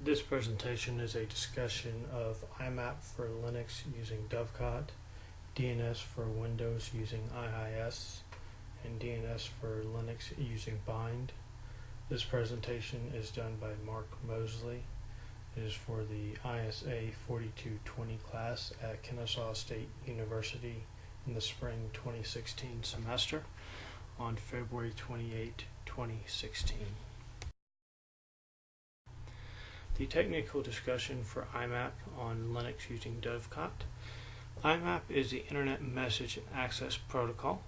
This presentation is a discussion of IMAP for Linux using Dovecot, DNS for Windows using IIS, and DNS for Linux using Bind. This presentation is done by Mark Mosley. It is for the ISA4220 class at Kennesaw State University in the spring 2016 semester on February 28, 2016. The technical discussion for IMAP on Linux using Dovecot. IMAP is the Internet Message and Access Protocol.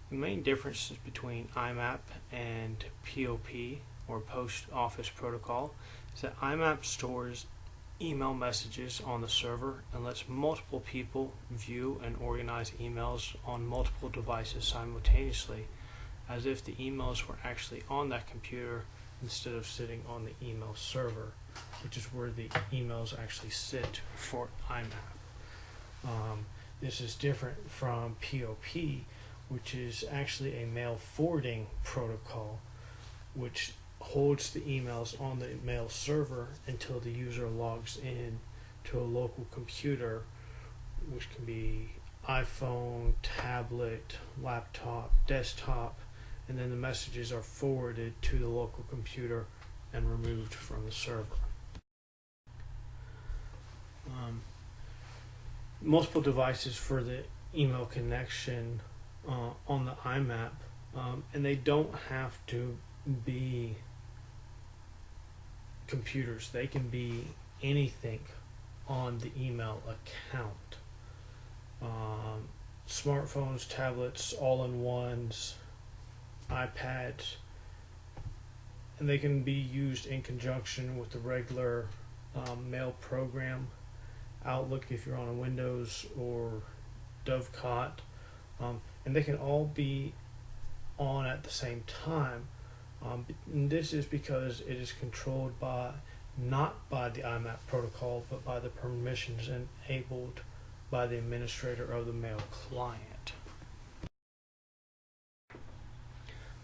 The main differences between IMAP and POP, or Post Office Protocol, is that IMAP stores email messages on the server and lets multiple people view and organize emails on multiple devices simultaneously, as if the emails were actually on that computer instead of sitting on the email server, which is where the emails actually sit for IMAP. This is different from POP, which is actually a mail forwarding protocol, which holds the emails on the mail server until the user logs in to a local computer, which can be iPhone, tablet, laptop, desktop, and then the messages are forwarded to the local computer and removed from the server. Multiple devices for the email connection on the IMAP, and they don't have to be computers. They can be anything on the email account. Smartphones, tablets, all-in-ones, iPads, and they can be used in conjunction with the regular mail program, Outlook if you're on a Windows, or Dovecot, and they can all be on at the same time. And this is because it is controlled by not by the IMAP protocol, but by the permissions enabled by the administrator of the mail client.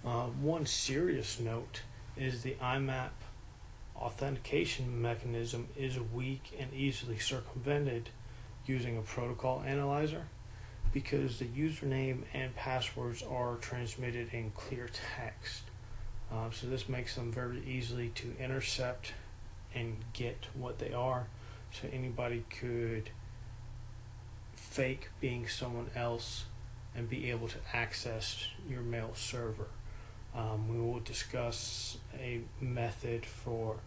One serious note is the IMAP authentication mechanism is weak and easily circumvented using a protocol analyzer, because the username and passwords are transmitted in clear text. So this makes them very easily to intercept and get what they are. So anybody could fake being someone else and be able to access your mail server. We will discuss a method for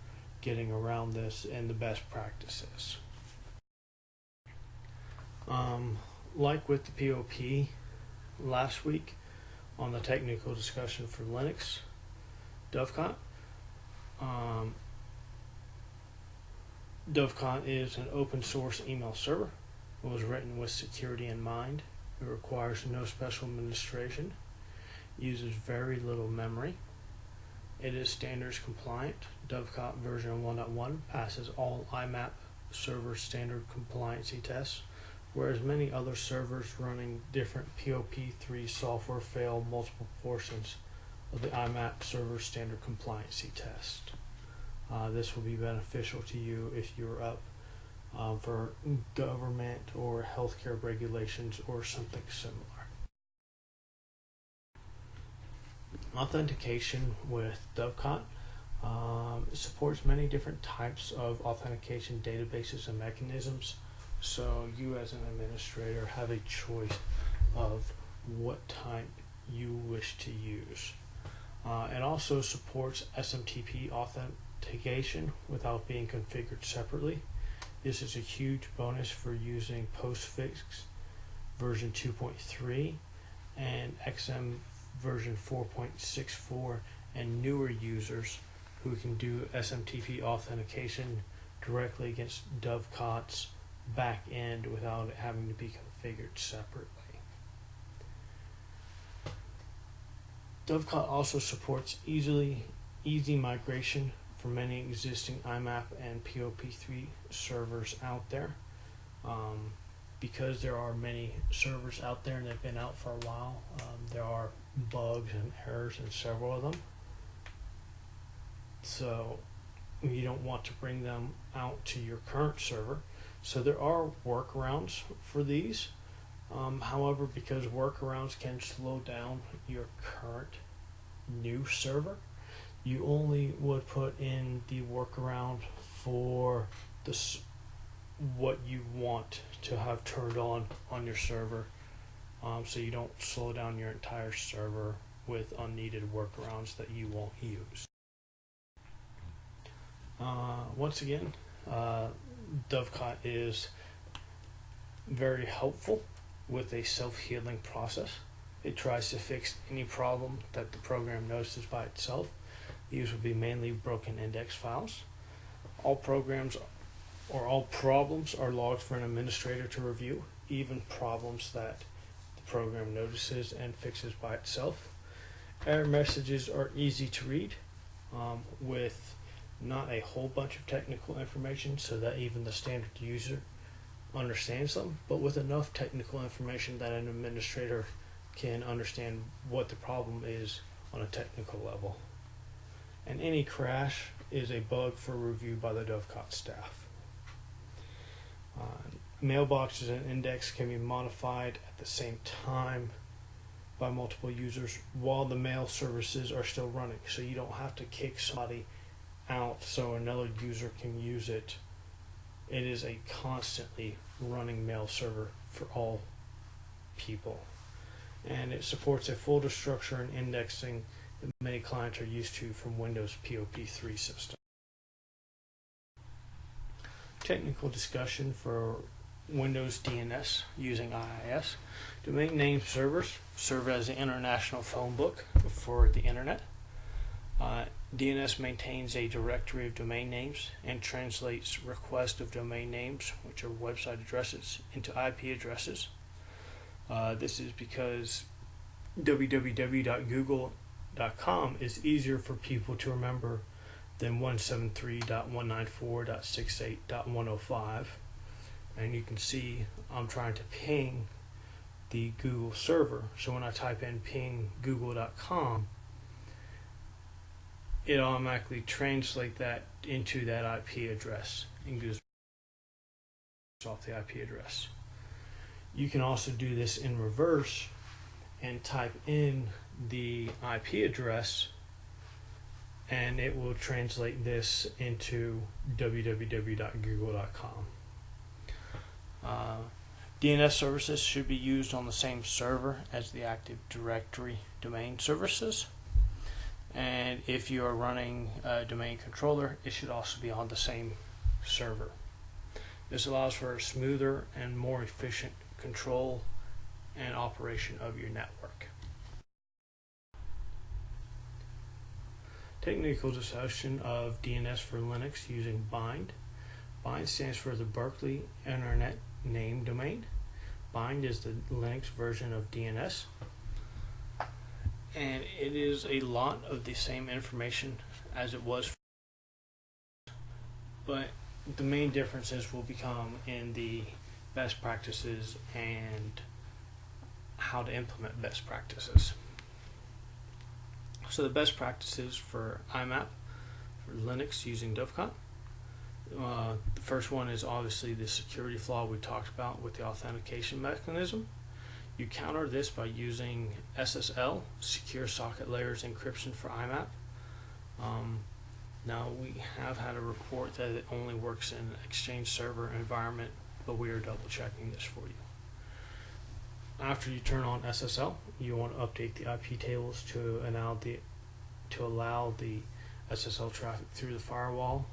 getting around this and the best practices. Like with the POP last week on the technical discussion for Linux, Dovecot. Dovecot is an open source email server. It was written with security in mind. It requires no special administration. Uses very little memory. It is standards compliant. Dovecot version 1.1 passes all IMAP server standard compliancy tests, whereas many other servers running different POP3 software fail multiple portions of the IMAP server standard compliancy test. This will be beneficial to you if you're up for government or healthcare regulations or something similar. Authentication with Dovecot supports many different types of authentication databases and mechanisms, so you as an administrator have a choice of what type you wish to use. It also supports SMTP authentication without being configured separately. This is a huge bonus for using postfix version 2.3 and XM version 4.64 and newer users who can do SMTP authentication directly against Dovecot's back end without it having to be configured separately. Dovecot also supports easy migration for many existing IMAP and POP3 servers out there. Because there are many servers out there and they've been out for a while, there are bugs and errors in several of them. So you don't want to bring them out to your current server. So there are workarounds for these. However, because workarounds can slow down your current new server, you only would put in the workaround for this, what you want to have turned on your server, so you don't slow down your entire server with unneeded workarounds that you won't use. Once again, Dovecot is very helpful with a self-healing process. It tries to fix any problem that the program notices by itself. These would be mainly broken index files. All programs or all problems are logged for an administrator to review, even problems that the program notices and fixes by itself. Error messages are easy to read, with not a whole bunch of technical information so that even the standard user understands them, but with enough technical information that an administrator can understand what the problem is on a technical level. And any crash is a bug for review by the Dovecot staff. Mailboxes and index can be modified at the same time by multiple users while the mail services are still running, so you don't have to kick somebody out so another user can use it. It is a constantly running mail server for all people, and it supports a folder structure and indexing that many clients are used to from Windows POP3 system. Technical discussion for Windows DNS using IIS. Domain name servers serve as the international phone book for the internet. DNS maintains a directory of domain names and translates requests of domain names, which are website addresses, into IP addresses. This is because www.google.com is easier for people to remember than 173.194.68.105. And you can see I'm trying to ping the Google server. So when I type in ping google.com, it automatically translates that into that IP address and goes off the IP address. You can also do this in reverse and type in the IP address, and it will translate this into www.google.com. DNS services should be used on the same server as the Active Directory domain services. And if you are running a domain controller, it should also be on the same server. This allows for a smoother and more efficient control and operation of your network. Technical discussion of DNS for Linux using BIND. BIND stands for the Berkeley Internet Name Domain. BIND is the Linux version of DNS, and it is a lot of the same information as it was, but the main differences will become in the best practices and how to implement best practices. So the best practices for IMAP for Linux using Dovecot. The first one is obviously the security flaw we talked about with the authentication mechanism. You counter this by using SSL, Secure Socket Layers Encryption for IMAP. Now we have had a report that it only works in an Exchange server environment, but we are double checking this for you. After you turn on SSL, you want to update the IP tables to allow the SSL traffic through the firewall,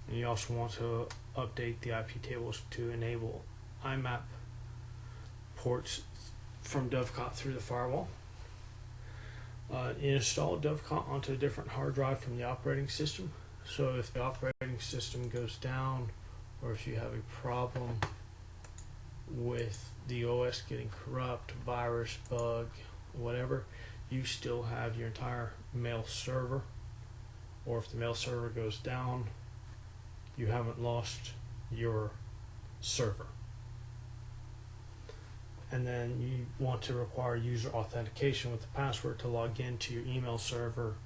and you also want to update the IP tables to enable IMAP ports from Dovecot through the firewall. Install Dovecot onto a different hard drive from the operating system. So if the operating system goes down, or if you have a problem with the OS getting corrupt, virus, bug, whatever, you still have your entire mail server. Or if the mail server goes down, you haven't lost your server. And then you want to require user authentication with the password to log into your email server,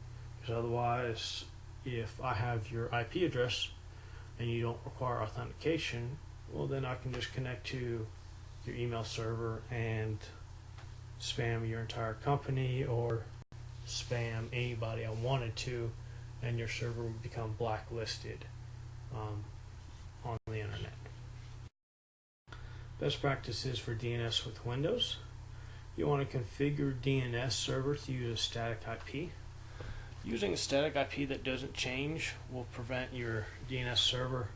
because otherwise if I have your IP address and you don't require authentication, well, then I can just connect to your email server and spam your entire company or spam anybody I wanted to, and your server would become blacklisted on the internet. Best practices for DNS with Windows. You want to configure DNS server to use a static IP. Using a static IP that doesn't change will prevent your DNS server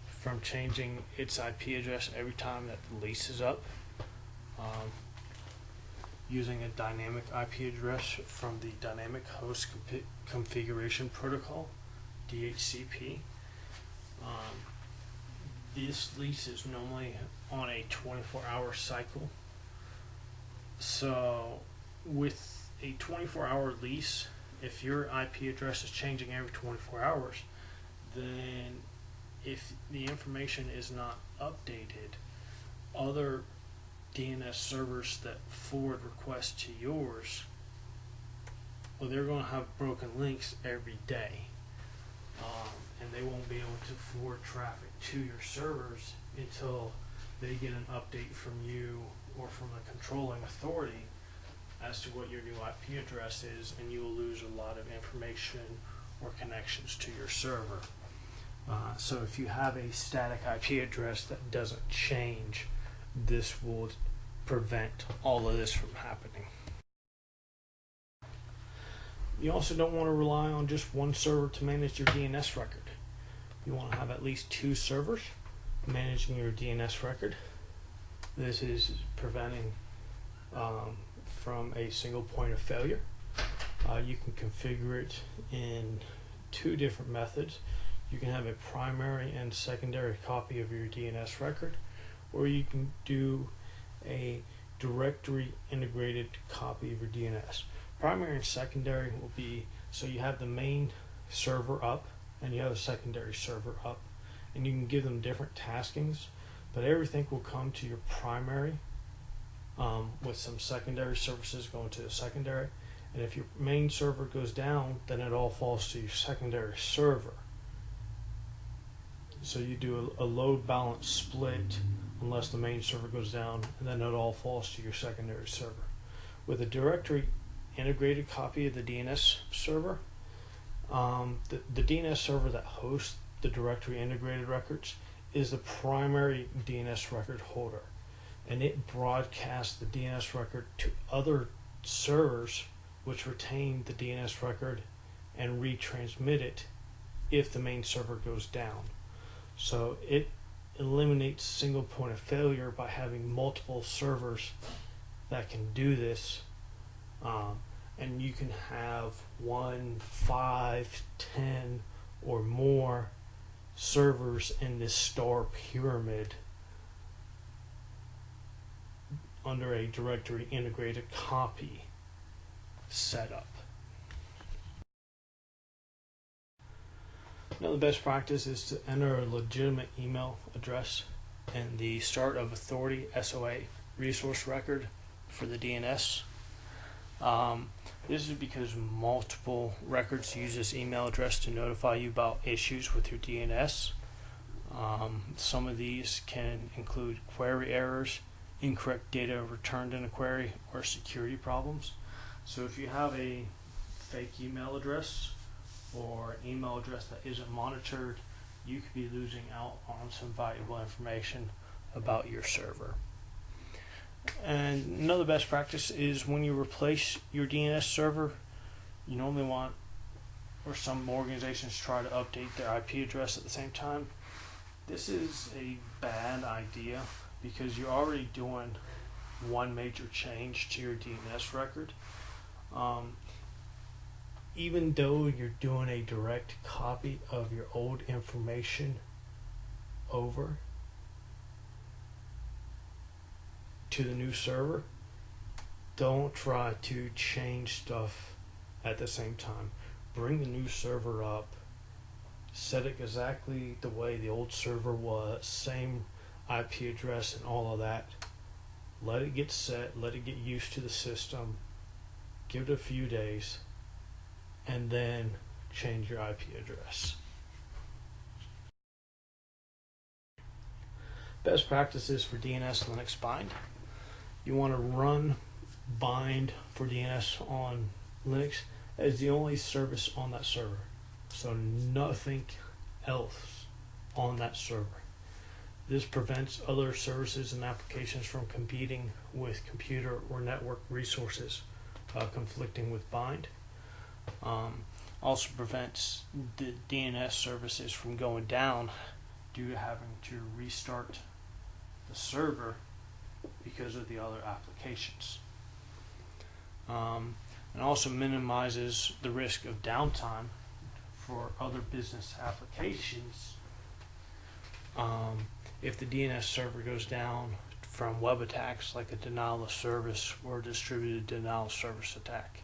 from changing its IP address every time that the lease is up. Using a dynamic IP address from the Dynamic Host Configuration Protocol, DHCP. This lease is normally on a 24-hour cycle. So with a 24-hour lease, if your IP address is changing every 24 hours, then if the information is not updated, other DNS servers that forward requests to yours, well, they're going to have broken links every day. And they won't be able to forward traffic to your servers until they get an update from you or from the controlling authority as to what your new IP address is, and you will lose a lot of information or connections to your server. So if you have a static IP address that doesn't change, this will prevent all of this from happening. You also don't want to rely on just one server to manage your DNS record. You want to have at least 2 servers managing your DNS record. This is preventing from a single point of failure. You can configure it in 2 different methods. You can have a primary and secondary copy of your DNS record, or you can do a directory integrated copy of your DNS. Primary and secondary will be, so you have the main server up and you have a secondary server up, and you can give them different taskings, but everything will come to your primary with some secondary services going to the secondary. And if your main server goes down, then it all falls to your secondary server. So you do a load balance split unless the main server goes down, and then it all falls to your secondary server. With a directory integrated copy of the DNS server, the DNS server that hosts the directory integrated records is the primary DNS record holder, and it broadcasts the DNS record to other servers which retain the DNS record and retransmit it if the main server goes down. So it eliminates single point of failure by having multiple servers that can do this. And you can have 1, 5, 10, or more servers in this star pyramid under a directory integrated copy setup. Now, the best practice is to enter a legitimate email address and the start of authority SOA resource record for the DNS. This is because multiple records use this email address to notify you about issues with your DNS. Some of these can include query errors, incorrect data returned in a query, or security problems. So if you have a fake email address or an email address that isn't monitored, you could be losing out on some valuable information about your server. And another best practice is when you replace your DNS server, you normally want, or some organizations try to update their IP address at the same time. This is a bad idea because you're already doing one major change to your DNS record. Even though you're doing a direct copy of your old information over to the new server, don't try to change stuff at the same time. Bring the new server up, set it exactly the way the old server was, same IP address and all of that. Let it get set, let it get used to the system, give it a few days, and then change your IP address. Best practices for DNS Linux bind. You want to run bind for DNS on Linux as the only service on that server. So nothing else on that server. This prevents other services and applications from competing with computer or network resources conflicting with bind. Also prevents the DNS services from going down due to having to restart the server because of the other applications. And also minimizes the risk of downtime for other business applications if the DNS server goes down from web attacks like a denial of service or a distributed denial of service attack.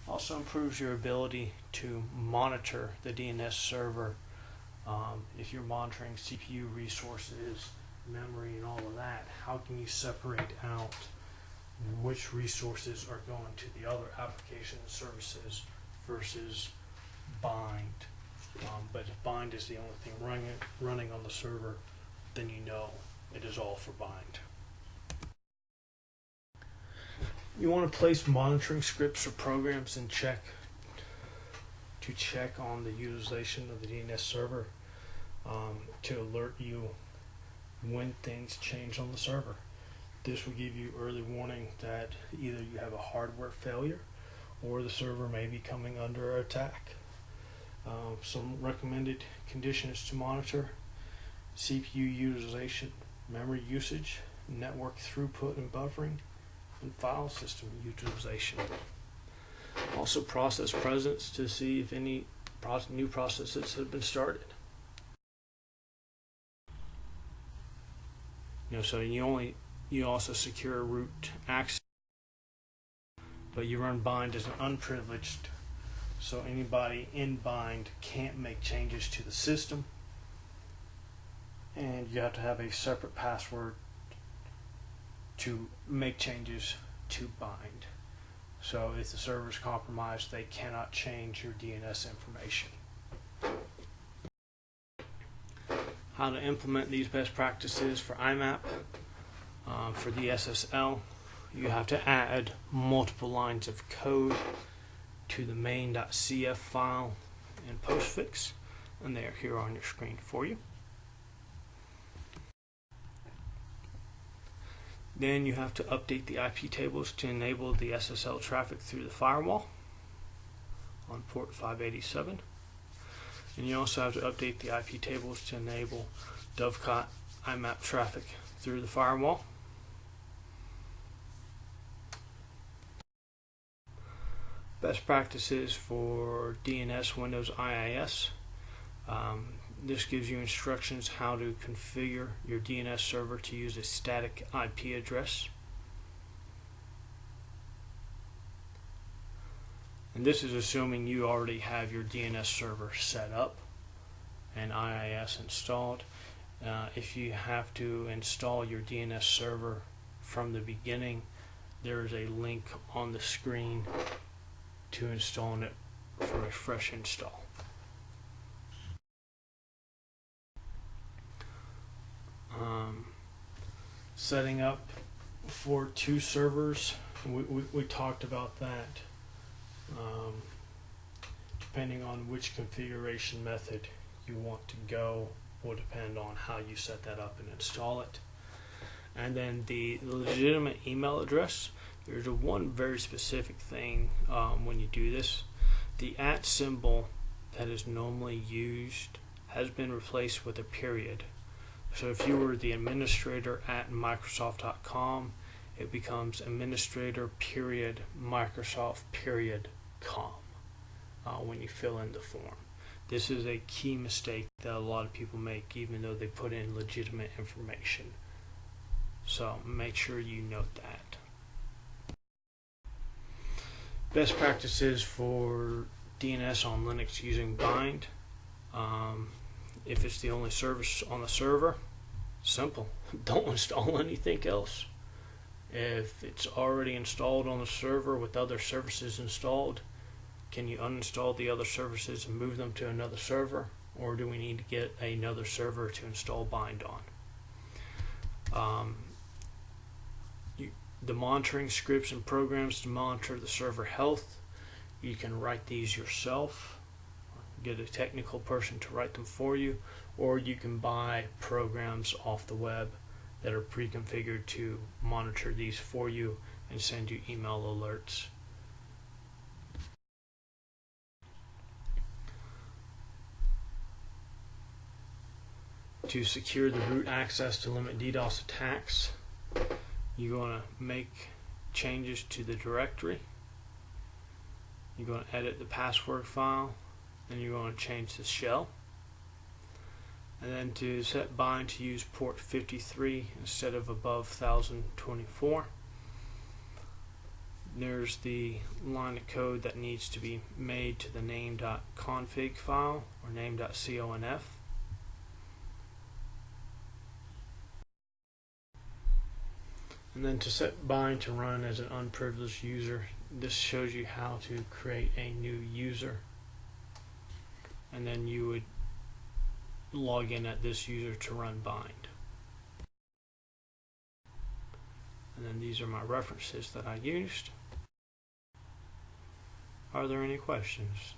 Also improves your ability to monitor the DNS server if you're monitoring CPU resources, memory, and all of that. How can you separate out which resources are going to the other application services versus bind? But if bind is the only thing running on the server, then you know it is all for bind. You want to place monitoring scripts or programs and check on the utilization of the DNS server to alert you when things change on the server. This will give you early warning that either you have a hardware failure or the server may be coming under attack. Some recommended conditions to monitor: CPU utilization, memory usage, network throughput and buffering, and file system utilization. Also process presence to see if any new processes have been started. So you also secure root access, but you run bind as an unprivileged, so anybody in bind can't make changes to the system, and you have to have a separate password to make changes to bind. So if the server is compromised, they cannot change your DNS information. How to implement these best practices for IMAP. For the SSL, you have to add multiple lines of code to the main.cf file in postfix, and they are here on your screen for you. Then you have to update the IP tables to enable the SSL traffic through the firewall on port 587. And you also have to update the IP tables to enable Dovecot IMAP traffic through the firewall. Best practices for DNS Windows IIS. This gives you instructions how to configure your DNS server to use a static IP address. And this is assuming you already have your DNS server set up and IIS installed. If you have to install your DNS server from the beginning, there is a link on the screen to installing it for a fresh install. Setting up for 2 servers, we talked about that. Depending on which configuration method you want to go will depend on how you set that up and install it. And then the legitimate email address, there's one very specific thing when you do this. The @ symbol that is normally used has been replaced with a period. So if you were the administrator at Microsoft.com, it becomes administrator.Microsoft.com when you fill in the form. This is a key mistake that a lot of people make, even though they put in legitimate information. So make sure you note that. Best practices for DNS on Linux using bind. If it's the only service on the server, simple. Don't install anything else. If it's already installed on the server with other services installed, can you uninstall the other services and move them to another server, or do we need to get another server to install bind on? The monitoring scripts and programs to monitor the server health, you can write these yourself, get a technical person to write them for you, or you can buy programs off the web that are pre-configured to monitor these for you and send you email alerts. To secure the root access to limit DDoS attacks, you're going to make changes to the directory. You're going to edit the password file, and you're going to change the shell. And then to set bind to use port 53 instead of above 1024. There's the line of code that needs to be made to the name.config file or name.conf. And then to set bind to run as an unprivileged user, this shows you how to create a new user. And then you would log in at this user to run bind. And then these are my references that I used. Are there any questions?